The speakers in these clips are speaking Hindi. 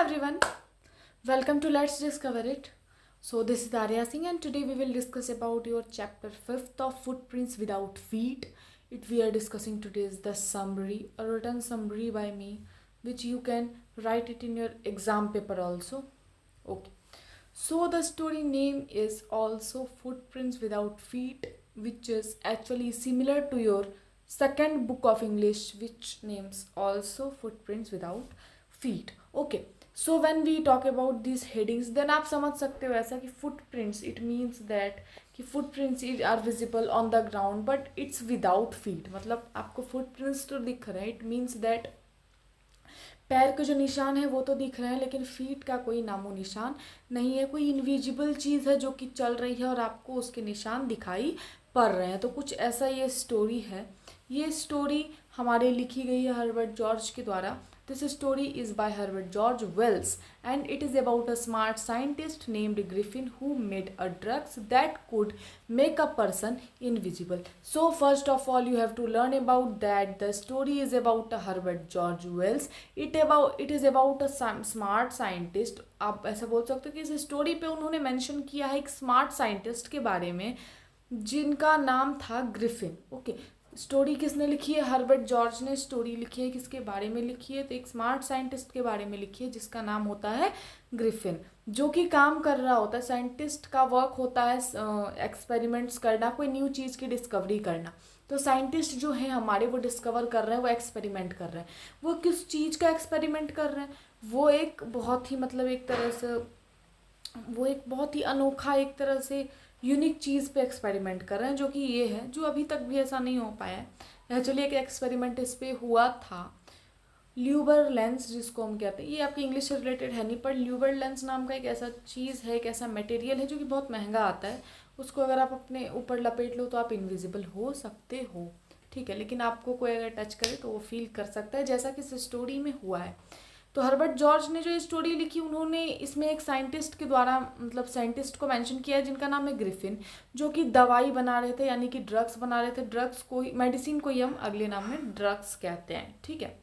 everyone, welcome to Let's Discover It. So this is Arya Singh and today we will discuss about your chapter 5th of Footprints Without Feet. It we are discussing today is the summary, a written summary by me, which you can write it in your exam paper also. Okay. So the story name is also Footprints Without Feet, which is actually similar to your second book of English, which names also Footprints Without Feet. Okay. So when we talk about this headings then आप समझ सकते हो ऐसा कि फुटप्रिंट्स इट मीन्स दैट कि footprints are visible on the ground but it's without feet. मतलब आपको फुटप्रिंट्स तो दिख रहे हैं, इट मीन्स दैट पैर के जो निशान है वो तो दिख रहे हैं लेकिन फीट का कोई नामो निशान नहीं है. कोई इनविजिबल चीज़ है जो कि चल रही है और आपको उसके निशान दिखाई पड़ रहे हैं. तो कुछ ऐसा ये स्टोरी है. ये स्टोरी हमारे लिखी गई है हर्बर्ट जॉर्ज के द्वारा. This story is by Herbert George Wells and it is about a smart scientist named Griffin who made a drugs that could make a person invisible. So first of all you have to learn about that the story is about Herbert George Wells. It is about a smart scientist. आप ऐसा बोल सकते हो कि इस स्टोरी पे उन्होंने मेंशन किया है एक स्मार्ट साइंटिस्ट के बारे में जिनका नाम था ग्रिफिन. ओके. स्टोरी किसने लिखी है? हर्बर्ट जॉर्ज ने स्टोरी लिखी है. किसके बारे में लिखी है? तो एक स्मार्ट साइंटिस्ट के बारे में लिखी है जिसका नाम होता है ग्रिफिन, जो कि काम कर रहा होता है. साइंटिस्ट का वर्क होता है एक्सपेरिमेंट्स करना, कोई न्यू चीज़ की डिस्कवरी करना. तो साइंटिस्ट जो है हमारे वो डिस्कवर कर रहे हैं, वो एक्सपेरिमेंट कर रहे हैं. वो किस चीज़ का एक्सपेरिमेंट कर रहे हैं? वो एक बहुत ही मतलब एक तरह से वो एक बहुत ही अनोखा एक तरह से यूनिक चीज़ पे एक्सपेरिमेंट कर रहे हैं जो कि ये है, जो अभी तक भी ऐसा नहीं हो पाया है. एक्चुअली एक एक्सपेरिमेंट इस पे हुआ था, ल्यूबर लेंस जिसको हम कहते हैं. ये आपकी इंग्लिश से रिलेटेड है नहीं, पर ल्यूबर लेंस नाम का एक ऐसा चीज़ है, एक ऐसा मटेरियल है जो कि बहुत महंगा आता है. उसको अगर आप अपने ऊपर लपेट लो तो आप इनविजिबल हो सकते हो. ठीक है, लेकिन आपको कोई अगर टच करे तो वो फील कर सकता है, जैसा कि इस स्टोरी में हुआ है. तो हर्बर्ट जॉर्ज ने जो ये स्टोरी लिखी उन्होंने इसमें एक साइंटिस्ट के द्वारा मतलब साइंटिस्ट को मेंशन किया है जिनका नाम है ग्रिफिन, जो कि दवाई बना रहे थे, यानी कि ड्रग्स बना रहे थे. ड्रग्स को ही, मेडिसिन को ही हम अगले नाम में ड्रग्स कहते हैं. ठीक है.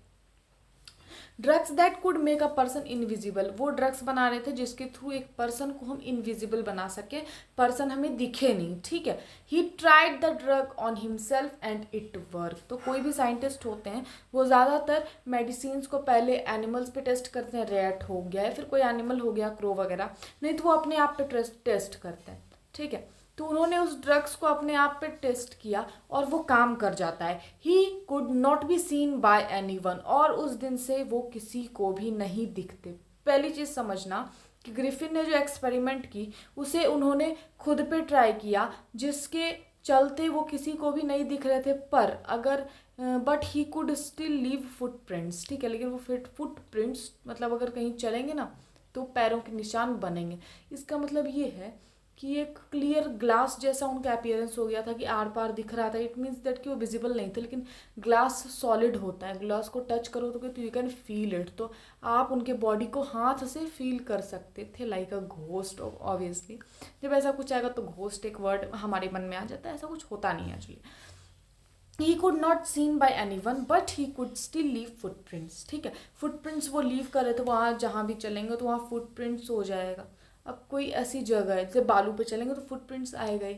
Drugs that could make a person invisible. वो ड्रग्स बना रहे थे जिसके थ्रू एक पर्सन को हम इनविजिबल बना सके, पर्सन हमें दिखे नहीं. ठीक है. He tried the drug on himself and it work. तो कोई भी साइंटिस्ट होते हैं वो ज़्यादातर मेडिसिन को पहले एनिमल्स पे टेस्ट करते हैं. रैट हो गया या फिर कोई एनिमल हो गया, क्रो वगैरह, नहीं तो वो अपने आप पे टेस्ट करते हैं. ठीक है. तो उन्होंने उस ड्रग्स को अपने आप पे टेस्ट किया और वो काम कर जाता है. He could not be seen bye anyone. और उस दिन से वो किसी को भी नहीं दिखते. पहली चीज़ समझना कि ग्रिफिन ने जो एक्सपेरिमेंट की उसे उन्होंने खुद पे ट्राई किया, जिसके चलते वो किसी को भी नहीं दिख रहे थे. पर अगर but he could still leave footprints. ठीक है, लेकिन वो फुटप्रिंट्स मतलब अगर कहीं चलेंगे ना तो पैरों के निशान बनेंगे. इसका मतलब ये है कि एक क्लियर ग्लास जैसा उनका अपीयरेंस हो गया था कि आर पार दिख रहा था. इट मीन्स दैट कि वो विजिबल नहीं थे, लेकिन ग्लास सॉलिड होता है. ग्लास को टच करो तो यू कैन फील इट. तो आप उनके बॉडी को हाथ से फील कर सकते थे, लाइक अ घोस्ट. ऑब्वियसली जब ऐसा कुछ आएगा तो घोस्ट एक वर्ड हमारे मन में आ जाता है. ऐसा कुछ होता नहीं है actually. He could not seen bye anyone but he could still leave footprints. ठीक है. फुटप्रिंट्स वो लीव कर रहे थे. वहाँ जहाँ भी चलेंगे तो वहाँ फुटप्रिंट्स हो जाएगा. अब कोई ऐसी जगह है जैसे बालू पे चलेंगे तो फुटप्रिंट्स आएगा ही.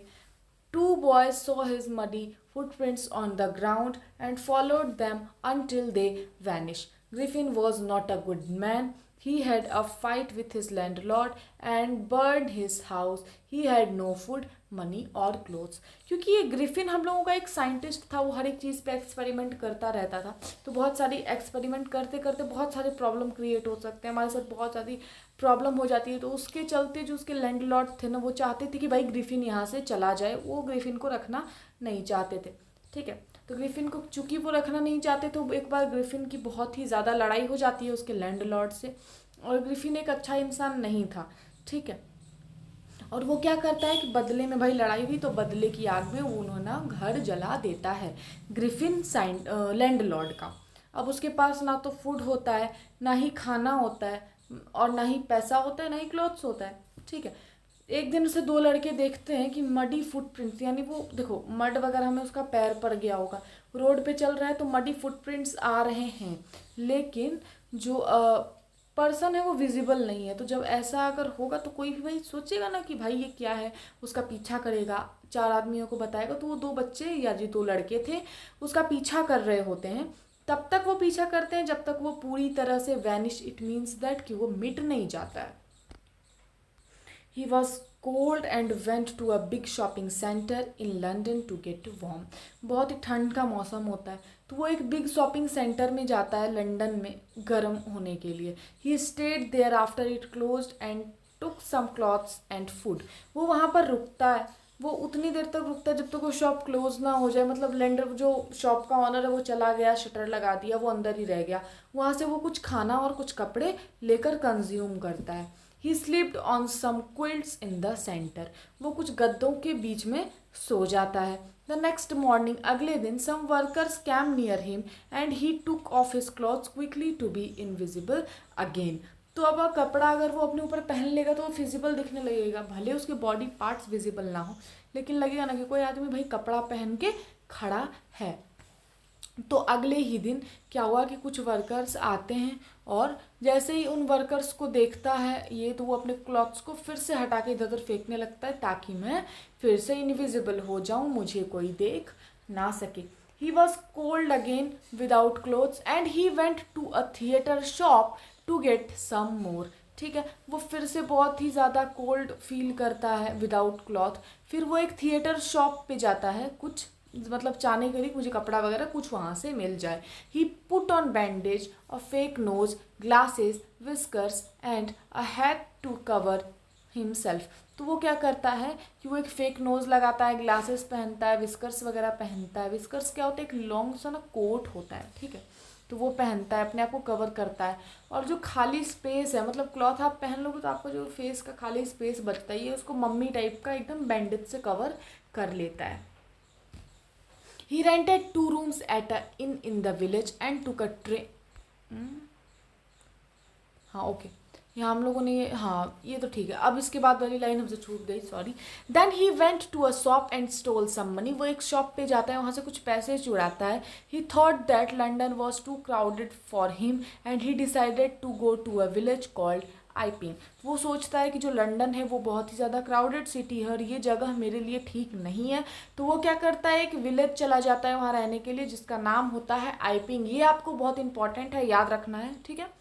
Two boys saw his muddy footprints on the ground and followed them until they vanished. Griffin was not a good man. He had a fight with his landlord and burned his house. He had no food, money और clothes. क्योंकि ये ग्रिफिन हम लोगों का एक साइंटिस्ट था, वो हर एक चीज़ पे एक्सपेरिमेंट करता रहता था. तो बहुत सारी एक्सपेरिमेंट करते करते बहुत सारे प्रॉब्लम क्रिएट हो सकते हैं, हमारे साथ बहुत सारी प्रॉब्लम हो जाती है. तो उसके चलते जो उसके लैंडलॉर्ड थे ना, वो चाहते थे कि भाई ग्रिफिन यहाँ से चला जाए. वो ग्रिफिन को रखना नहीं चाहते थे. ठीक है. तो ग्रिफिन को चूंकि वो रखना नहीं चाहते तो एक बार ग्रिफिन की बहुत ही ज़्यादा लड़ाई हो जाती है उसके लैंडलॉर्ड से. और ग्रिफिन एक अच्छा इंसान नहीं था. ठीक है. और वो क्या करता है कि बदले में भाई लड़ाई हुई तो बदले की आग में वो उन्होंने घर जला देता है ग्रिफिन लैंडलॉर्ड का. अब उसके पास ना तो फूड होता है, ना ही खाना होता है, और ना ही पैसा होता है, ना ही क्लोथ्स होता है. ठीक है. एक दिन उसे दो लड़के देखते हैं कि मडी फुटप्रिंट्स, यानी वो देखो मड वगैरह में उसका पैर पड़ गया होगा, रोड पे चल रहा है तो मडी फुटप्रिंट्स आ रहे हैं. लेकिन जो पर्सन है वो विजिबल नहीं है। तो जब ऐसा अगर होगा तो कोई भी भाई सोचेगा ना कि भाई ये क्या है, उसका पीछा करेगा, 4 आदमियों को बताएगा। तो वो 2 बच्चे या जी 2 लड़के थे, उसका पीछा कर रहे होते हैं। तब तक वो पीछा करते हैं जब तक वो पूरी तरह से वैनिश, इट मीन्स दैट कि वो मिट नहीं जाता है। He was cold and went to a big shopping center in London to get warm. बहुत ही ठंड का मौसम होता है तो वो एक बिग शॉपिंग सेंटर में जाता है लंदन में गर्म होने के लिए। He stayed there after it closed and took some clothes and food. वो वहाँ पर रुकता है, वो उतनी देर तक रुकता है जब तक वो शॉप क्लोज ना हो जाए। मतलब लेंडर जो शॉप का ऑनर है वो चला गया, शटर लगा दिया, वो अंदर ही रह गया। वहाँ से वो कुछ खाना और कुछ कपड़े लेकर कंज्यूम करता है। He slept on some quilts in the centre. वो कुछ गद्दों के बीच में सो जाता है। द नेक्स्ट मॉर्निंग, अगले दिन, some workers came near him and he took off his clothes quickly to be invisible again. तो अब कपड़ा अगर वो अपने ऊपर पहन लेगा तो वो फिजिबल दिखने लगेगा, भले उसके बॉडी पार्ट्स विजिबल ना हो, लेकिन लगेगा ना कि कोई आदमी भाई कपड़ा पहन के खड़ा है। तो अगले ही दिन क्या हुआ कि कुछ वर्कर्स आते हैं और जैसे ही उन वर्कर्स को देखता है ये, तो वो अपने क्लॉथ्स को फिर से हटा के इधर उधर फेंकने लगता है ताकि मैं फिर से इनविजिबल हो जाऊं, मुझे कोई देख ना सके। He was cold again without clothes and he went to a theatre shop to get some more. ठीक है, वो फिर से बहुत ही ज़्यादा कोल्ड फील करता है विदाउट क्लॉथ। फिर वो एक थिएटर शॉप पे जाता है, कुछ मतलब चाहने के लिए मुझे कपड़ा वगैरह कुछ वहाँ से मिल जाए। He put on bandage, a fake nose, glasses, whiskers and a hat to cover himself. तो वो क्या करता है कि वो एक फेक नोज लगाता है, ग्लासेस पहनता है, विस्कर्स वगैरह पहनता है। विस्कर्स क्या होता है, एक लॉन्ग सा ना कोट होता है, ठीक है, तो वो पहनता है, अपने आप को कवर करता है। और जो खाली स्पेस है, मतलब क्लॉथ आप पहन लोगे तो आपका जो फेस का खाली स्पेस बचता है, ये उसको मम्मी टाइप का एकदम बैंडेज से कवर कर लेता है। He rented 2 rooms at a inn in the village and took a train. हाँ ओके, यहाँ हम लोगों ने ये, हाँ ये तो ठीक है। अब इसके बाद वाली लाइन हमसे छूट गई, sorry. Then he went to a shop and stole some money. वो एक शॉप पे जाता है, वहाँ से कुछ पैसे चुराता है। He thought that London was too crowded for him and he decided to go to a village called Iping. वो सोचता है कि जो लंदन है वो बहुत ही ज़्यादा क्राउडेड सिटी है और ये जगह मेरे लिए ठीक नहीं है। तो वो क्या करता है, एक विलेज चला जाता है वहाँ रहने के लिए जिसका नाम होता है आईपिंग। ये आपको बहुत इंपॉर्टेंट है, याद रखना है, ठीक है।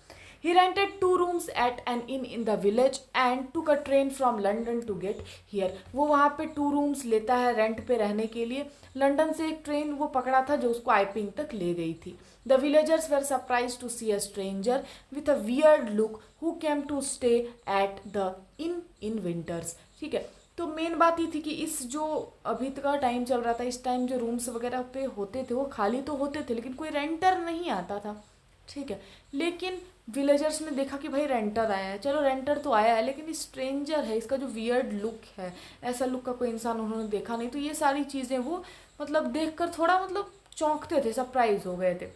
He rented 2 rooms at an inn in the village and took a train from London to get here. वो वहाँ पे 2 rooms लेता है रेंट पे रहने के लिए। लंदन से एक ट्रेन वो पकड़ा था जो उसको आईपिंग तक ले गई थी। The villagers were surprised to see a stranger with a weird look who came to stay at the inn in winters. ठीक है, तो मेन बात ये थी कि इस जो अभी तक का टाइम चल रहा था, इस टाइम जो रूम्स वगैरह पे होते थे वो खाली तो होते थे लेकिन कोई रेंटर नहीं आता था, ठीक है। लेकिन विलेजर्स ने देखा कि भाई रेंटर आया है, चलो रेंटर तो आया है लेकिन स्ट्रेंजर है, इसका जो वियर्ड लुक है, ऐसा लुक का कोई इंसान उन्होंने देखा नहीं। तो ये सारी चीज़ें वो मतलब देखकर थोड़ा मतलब चौंकते थे, सरप्राइज हो गए थे।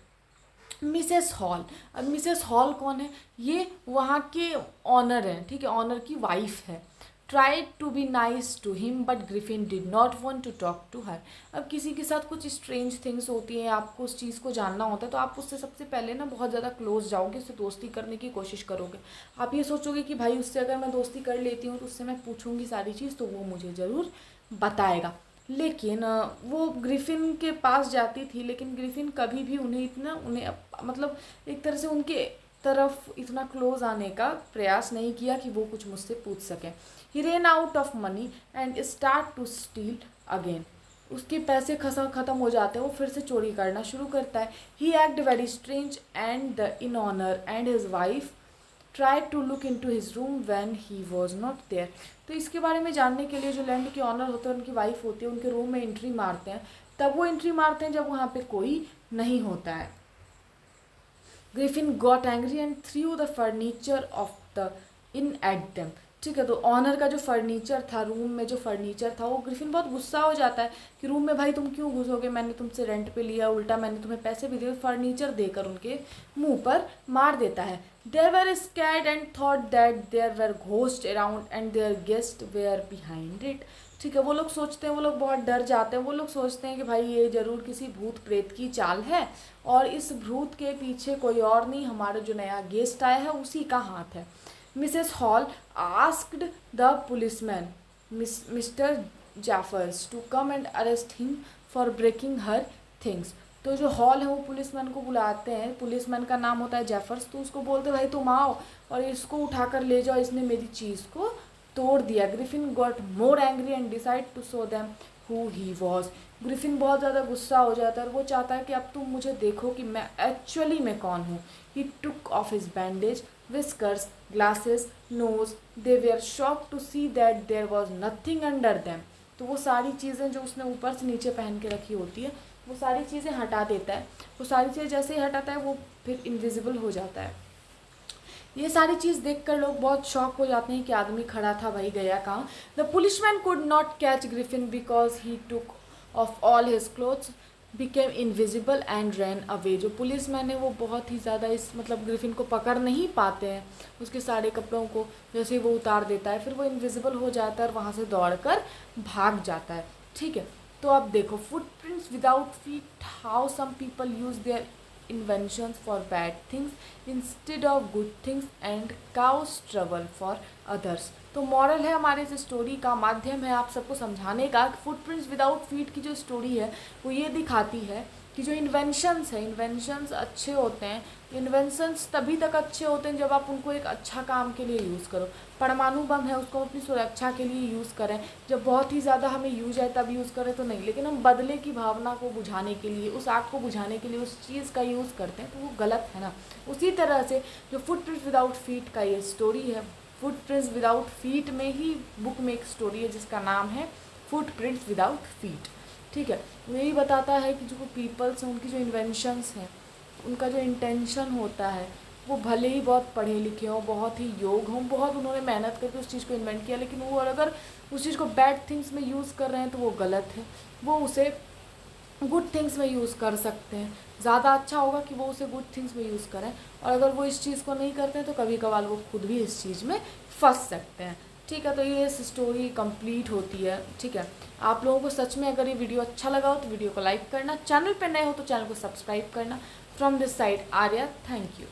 मिसेस हॉल, अब मिसेस हॉल कौन है, ये वहाँ के ऑनर हैं, ठीक है, ऑनर की वाइफ है। Try to be nice to him but Griffin did not want to talk to her. अब किसी के साथ कुछ स्ट्रेंज थिंग्स होती हैं, आपको उस चीज़ को जानना होता है तो आप उससे सबसे पहले ना बहुत ज़्यादा क्लोज जाओगे, उससे दोस्ती करने की कोशिश करोगे। आप ये सोचोगे कि भाई उससे अगर मैं दोस्ती कर लेती हूँ तो उससे मैं पूछूंगी सारी चीज़ तो वो मुझे ज़रूर बताएगा। लेकिन वो ग्रिफिन के पास जाती थी लेकिन ग्रिफिन कभी भी उन्हें मतलब एक तरह से उनके तरफ इतना क्लोज आने का प्रयास नहीं किया कि वो कुछ मुझसे पूछ सकें। He ran out of money and start to steal again. उसके पैसे ख़त्म हो जाते हैं, वो फिर से चोरी करना शुरू करता है। He act very strange and the inn owner and his wife try to look into his room when he was not there. तो इसके बारे में जानने के लिए जो लैंड के ऑनर होते हैं, उनकी वाइफ होती है, उनके रूम में एंट्री मारते हैं। तब वो एंट्री मारते हैं जब वहाँ पे कोई नहीं होता है। Griffin got angry and through the furniture of the in at them. ठीक है, तो ऑनर का जो फर्नीचर था, रूम में जो फर्नीचर था, वो ग्रिफिन बहुत गुस्सा हो जाता है कि रूम में भाई तुम क्यों घुसोगे, मैंने तुमसे रेंट पे लिया, उल्टा मैंने तुम्हें पैसे भी दिए, फर्नीचर देकर उनके मुंह पर मार देता है। They were scared and thought that there were ghost around and their guest were behind it. ठीक है। वो लोग सोचते हैं, वो लोग बहुत डर जाते हैं, वो लोग सोचते हैं कि भाई ये ज़रूर किसी भूत प्रेत की चाल है और इस भूत के पीछे कोई और नहीं, हमारा जो नया गेस्ट आया है उसी का हाथ है। Mrs Hall asked the policeman Mr Jaffers to come and arrest him for breaking her things. तो जो हॉल है वो पुलिसमैन को बुलाते हैं, पुलिसमैन का नाम होता है जेफर्स, तो उसको बोलते भाई तुम आओ और इसको उठाकर ले जाओ, इसने मेरी चीज़ को तोड़ दिया। Griffin got more angry and decide to show them who he was. Griffin बहुत ज़्यादा गुस्सा हो जाता है और वो चाहता है कि अब तुम मुझे देखो कि मैं एक्चुअली मैं कौन हूँ। He took off his bandage, whiskers, glasses, nose. They were shocked to see that there was nothing under them. तो वो सारी चीज़ें जो उसने ऊपर से नीचे पहन के रखी होती है वो सारी चीज़ें हटा देता है। वो सारी चीज़ें जैसे ही हटाता है वो फिर इनविजिबल हो जाता है। ये सारी चीज़ देखकर लोग बहुत शॉक हो जाते हैं कि आदमी खड़ा था भाई गया कहाँ। The policeman could not catch Griffin because he took of all his clothes, became invisible and ran away. जो पुलिसमैन है वो बहुत ही ज़्यादा इस मतलब ग्रिफिन को पकड़ नहीं पाते हैं, उसके सारे कपड़ों को जैसे ही वो उतार देता है फिर वो इनविजिबल हो जाता है और वहाँ से दौड़कर भाग जाता है। ठीक है, तो अब देखो footprints without feet, how some people use their inventions for bad things instead of good things and cause trouble for others। तो मॉरल है हमारे इस स्टोरी का, माध्यम है आप सबको समझाने का कि फुटप्रिंट्स विदाउट फीट की जो स्टोरी है वो ये दिखाती है कि जो इन्वेंशंस है, इन्वेंशंस अच्छे होते हैं। इन्वेंशंस तभी तक अच्छे होते हैं जब आप उनको एक अच्छा काम के लिए यूज़ करो। परमाणु बम है उसको अपनी सुरक्षा के लिए यूज़ करें, जब बहुत ही ज़्यादा हमें यूज है तब यूज़ करें तो नहीं, लेकिन हम बदले की भावना को बुझाने के लिए, उस आग को बुझाने के लिए उस चीज़ का यूज़ करते हैं तो वो गलत है ना। उसी तरह से जो फुटप्रिंट्स विदाउट फीट का ये स्टोरी है, फुटप्रिंट्स विदाउट फीट में ही बुक में एक स्टोरी है जिसका नाम है फुटप्रिंट्स विदाउट फीट। ठीक है, यही बताता है कि जो पीपल्स हैं उनकी जो इन्वेंशंस हैं उनका जो इंटेंशन होता है वो भले ही बहुत पढ़े लिखे हों, बहुत ही योग हों, बहुत उन्होंने मेहनत करके उस चीज़ को इन्वेंट किया, लेकिन वो अगर उस चीज़ को बैड थिंग्स में यूज़ कर रहे हैं तो वो गलत है। वो उसे गुड थिंग्स में यूज़ कर सकते हैं। ज़्यादा अच्छा होगा कि वो उसे गुड थिंग्स में यूज़ करें, और अगर वो इस चीज़ को नहीं करते हैं तो कभी कभार वो खुद भी इस चीज़ में फंस सकते हैं। ठीक है, तो ये इस स्टोरी कंप्लीट होती है। ठीक है, आप लोगों को सच में अगर ये वीडियो अच्छा लगा हो तो वीडियो को लाइक करना, चैनल पे नए हो तो चैनल को सब्सक्राइब करना। From this side Arya, thank you.